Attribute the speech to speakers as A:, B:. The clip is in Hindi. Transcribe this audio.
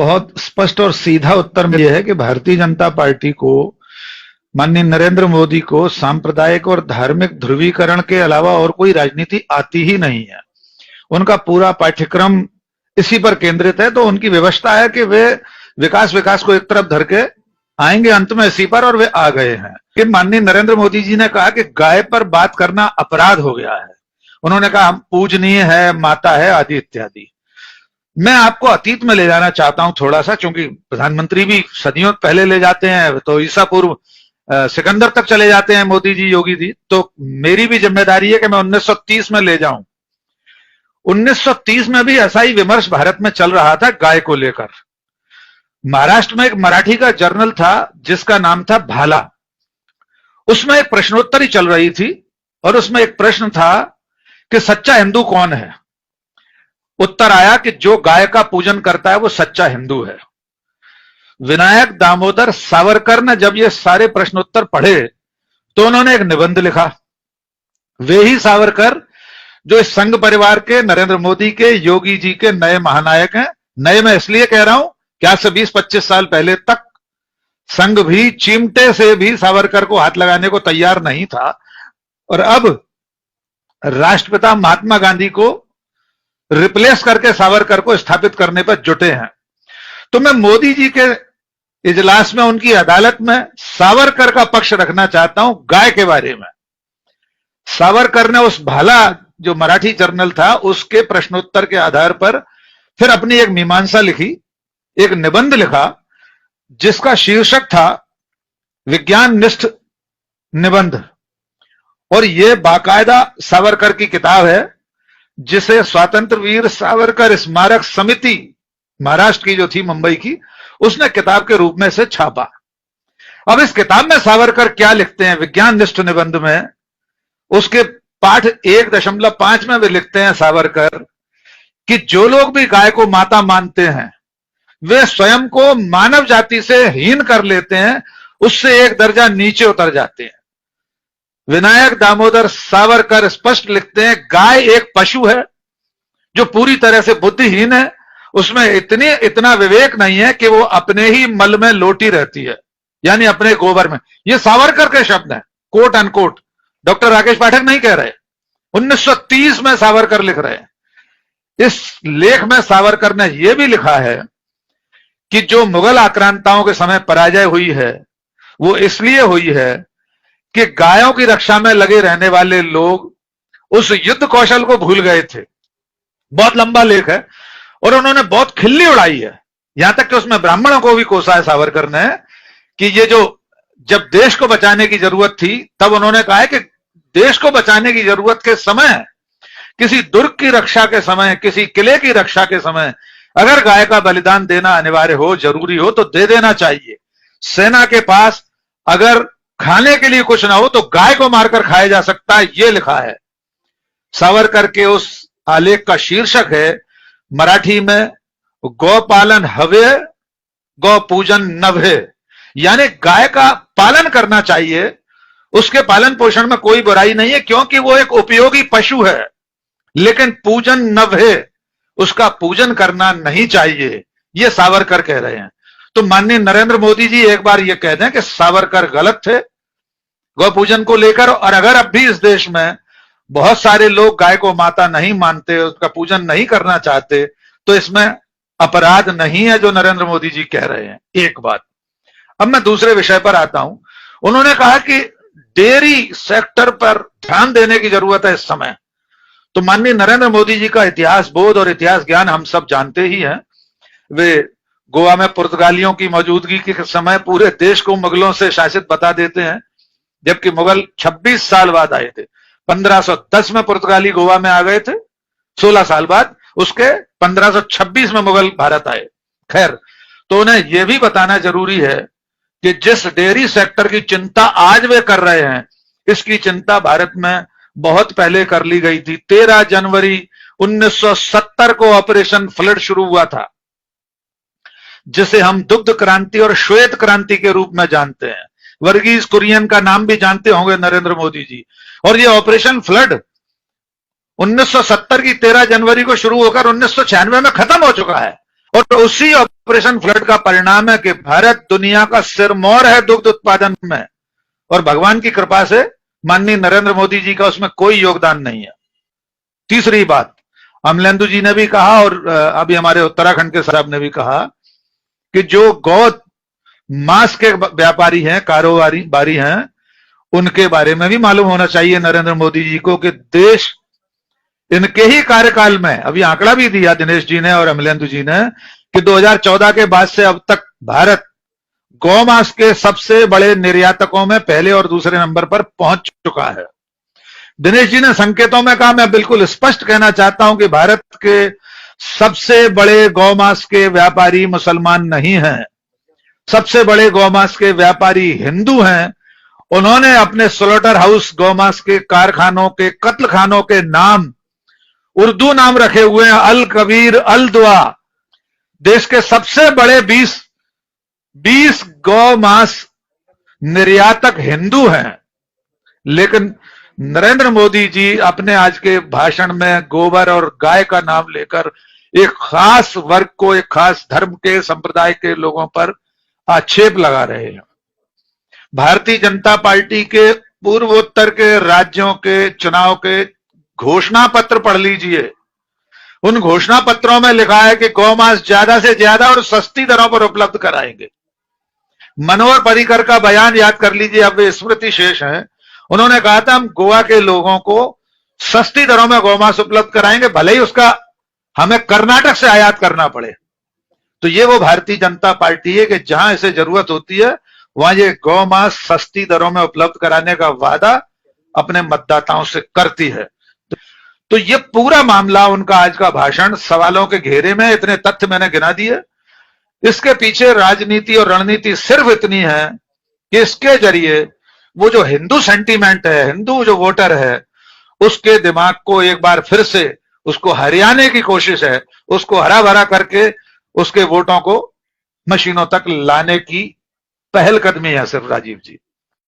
A: बहुत स्पष्ट और सीधा उत्तर यह है कि भारतीय जनता पार्टी को, माननीय नरेंद्र मोदी को सांप्रदायिक और धार्मिक ध्रुवीकरण के अलावा और कोई राजनीति आती ही नहीं है। उनका पूरा पाठ्यक्रम इसी पर केंद्रित है। तो उनकी व्यवस्था है कि वे विकास को एक तरफ धर के आएंगे अंत में इसी पर, और वे आ गए हैं। कि माननीय नरेंद्र मोदी जी ने कहा कि गाय पर बात करना अपराध हो गया है। उन्होंने कहा हम पूजनीय है, माता है, आदि इत्यादि। मैं आपको अतीत में ले जाना चाहता हूं थोड़ा सा, क्योंकि प्रधानमंत्री भी सदियों पहले ले जाते हैं, तो ईसा पूर्व सिकंदर तक चले जाते हैं मोदी जी, योगी जी। तो मेरी भी जिम्मेदारी है कि मैं 1930 में ले जाऊं। 1930 में भी ऐसा ही विमर्श भारत में चल रहा था गाय को लेकर। महाराष्ट्र में एक मराठी का जर्नल था जिसका नाम था भाला। उसमें एक प्रश्नोत्तरी चल रही थी और उसमें एक प्रश्न था कि सच्चा हिंदू कौन है। उत्तर आया कि जो गाय का पूजन करता है वो सच्चा हिंदू है। विनायक दामोदर सावरकर ने जब ये सारे प्रश्नोत्तर पढ़े तो उन्होंने एक निबंध लिखा। वे ही सावरकर जो इस संघ परिवार के, नरेंद्र मोदी के, योगी जी के नए महानायक हैं। नए मैं इसलिए कह रहा हूं कि आज से 20-25 साल पहले तक संघ भी चिमटे से भी सावरकर को हाथ लगाने को तैयार नहीं था, और अब राष्ट्रपिता महात्मा गांधी को रिप्लेस करके सावरकर को स्थापित करने पर जुटे हैं। तो मैं मोदी जी के इजलास में, उनकी अदालत में सावरकर का पक्ष रखना चाहता हूं गाय के बारे में। सावरकर ने उस भाला जो मराठी जर्नल था उसके प्रश्नोत्तर के आधार पर फिर अपनी एक मीमांसा लिखी, एक निबंध लिखा जिसका शीर्षक था विज्ञान निष्ठ निबंध। और यह बाकायदा सावरकर की किताब है जिसे स्वतंत्र वीर सावरकर स्मारक समिति महाराष्ट्र की जो थी, मुंबई की, उसने किताब के रूप में इसे छापा। अब इस किताब में सावरकर क्या लिखते हैं विज्ञान निष्ठ निबंध में, उसके पाठ 1.5 में वे लिखते हैं सावरकर कि जो लोग भी गाय को माता मानते हैं वे स्वयं को मानव जाति से हीन कर लेते हैं, उससे एक दर्जा नीचे उतर जाते हैं। विनायक दामोदर सावरकर स्पष्ट लिखते हैं गाय एक पशु है जो पूरी तरह से बुद्धिहीन है, उसमें इतना विवेक नहीं है कि वो अपने ही मल में लोटी रहती है, यानी अपने गोबर में। ये सावरकर के शब्द हैं, कोट अनकोट, डॉक्टर राकेश पाठक नहीं कह रहे। 1930 में सावरकर लिख रहे हैं। इस लेख में सावरकर ने यह भी लिखा है कि जो मुगल आक्रांताओं के समय पराजय हुई है वो इसलिए हुई है कि गायों की रक्षा में लगे रहने वाले लोग उस युद्ध कौशल को भूल गए थे। बहुत लंबा लेख है और उन्होंने बहुत खिल्ली उड़ाई है, यहां तक कि उसमें ब्राह्मणों को भी कोसा है सावरकर ने कि ये जो जब देश को बचाने की जरूरत थी तब उन्होंने कहा है कि देश को बचाने की जरूरत के समय, किसी दुर्ग की रक्षा के समय, किसी किले की रक्षा के समय अगर गाय का बलिदान देना अनिवार्य हो, जरूरी हो, तो दे देना चाहिए। सेना के पास अगर खाने के लिए कुछ ना हो तो गाय को मारकर खाया जा सकता है, यह लिखा है। सावरकर के उस आलेख का शीर्षक है मराठी में गौपालन हवे गौ पूजन नभे, यानी गाय का पालन करना चाहिए, उसके पालन पोषण में कोई बुराई नहीं है क्योंकि वो एक उपयोगी पशु है, लेकिन पूजन नभे, उसका पूजन करना नहीं चाहिए, ये सावरकर कह रहे हैं। तो माननीय नरेंद्र मोदी जी एक बार ये कह दें कि सावरकर गलत थे गौ पूजन को लेकर, और अगर अब भी इस देश में बहुत सारे लोग गाय को माता नहीं मानते, उसका पूजन नहीं करना चाहते, तो इसमें अपराध नहीं है जो नरेंद्र मोदी जी कह रहे हैं। एक बात। अब मैं दूसरे विषय पर आता हूं। उन्होंने कहा कि डेयरी सेक्टर पर ध्यान देने की जरूरत है इस समय। तो माननीय नरेंद्र मोदी जी का इतिहास बोध और इतिहास ज्ञान हम सब जानते ही हैं। वे गोवा में पुर्तगालियों की मौजूदगी के समय पूरे देश को मुगलों से शासित बता देते हैं, जबकि मुगल 26 साल बाद आए थे। 1510 में पुर्तगाली गोवा में आ गए थे, 16 साल बाद उसके 1526 में मुगल भारत आए। खैर, तो उन्हें यह भी बताना जरूरी है कि जिस डेयरी सेक्टर की चिंता आज वे कर रहे हैं, इसकी चिंता भारत में बहुत पहले कर ली गई थी। 13 जनवरी 1970 को ऑपरेशन फ्लड शुरू हुआ था, जिसे हम दुग्ध क्रांति और श्वेत क्रांति के रूप में जानते हैं। वर्गीज कुरियन का नाम भी जानते होंगे नरेंद्र मोदी जी। और ये ऑपरेशन फ्लड 1970 की 13 जनवरी को शुरू होकर 1996 में खत्म हो चुका है, और उसी ऑपरेशन फ्लड का परिणाम है कि भारत दुनिया का सिरमौर है दुग्ध उत्पादन में, और भगवान की कृपा से माननीय नरेंद्र मोदी जी का उसमें कोई योगदान नहीं है। तीसरी बात, अमलेंदु जी ने भी कहा और अभी हमारे उत्तराखंड के साहब ने भी कहा कि जो गौ मांस के व्यापारी हैं, कारोबारी हैं, उनके बारे में भी मालूम होना चाहिए नरेंद्र मोदी जी को कि देश इनके ही कार्यकाल में, अभी आंकड़ा भी दिया दिनेश जी ने और अमलेंदु जी ने, कि 2014 के बाद से अब तक भारत गौमांस के सबसे बड़े निर्यातकों में पहले और दूसरे नंबर पर पहुंच चुका है। दिनेश जी ने संकेतों में कहा, मैं बिल्कुल स्पष्ट कहना चाहता हूं कि भारत के सबसे बड़े गौमांस के व्यापारी मुसलमान नहीं हैं, सबसे बड़े गौमांस के व्यापारी हिंदू हैं। उन्होंने अपने स्लॉटर हाउस गौमांस के कारखानों के, कत्ल खानों के नाम उर्दू नाम रखे हुए हैं, अल कबीर, अल दुआ। देश के सबसे बड़े 20 गौमांस निर्यातक हिंदू हैं, लेकिन नरेंद्र मोदी जी अपने आज के भाषण में गोबर और गाय का नाम लेकर एक खास वर्ग को, एक खास धर्म के, संप्रदाय के लोगों पर आक्षेप लगा रहे हैं। भारतीय जनता पार्टी के पूर्वोत्तर के राज्यों के चुनाव के घोषणा पत्र पढ़ लीजिए। उन घोषणा पत्रों में लिखा है कि गौमांस ज्यादा से ज्यादा और सस्ती दरों पर उपलब्ध कराएंगे। मनोहर पर्रिकर का बयान याद कर लीजिए, अब वे स्मृति शेष हैं। उन्होंने कहा था हम गोवा के लोगों को सस्ती दरों में गौमांस उपलब्ध कराएंगे, भले ही उसका हमें कर्नाटक से आयात करना पड़े। तो ये वो भारतीय जनता पार्टी है कि जहां इसे जरूरत होती है वहां ये गौमांस सस्ती दरों में उपलब्ध कराने का वादा अपने मतदाताओं से करती है। तो ये पूरा मामला, उनका आज का भाषण सवालों के घेरे में, इतने तथ्य मैंने गिना दिए। इसके पीछे राजनीति और रणनीति सिर्फ इतनी है कि इसके जरिए वो जो हिंदू सेंटीमेंट है, हिंदू जो वोटर है, उसके दिमाग को एक बार फिर से उसको हरियाने की कोशिश है, उसको हरा भरा करके उसके वोटों को मशीनों तक लाने की पहलकदमी है सिर्फ, राजीव जी।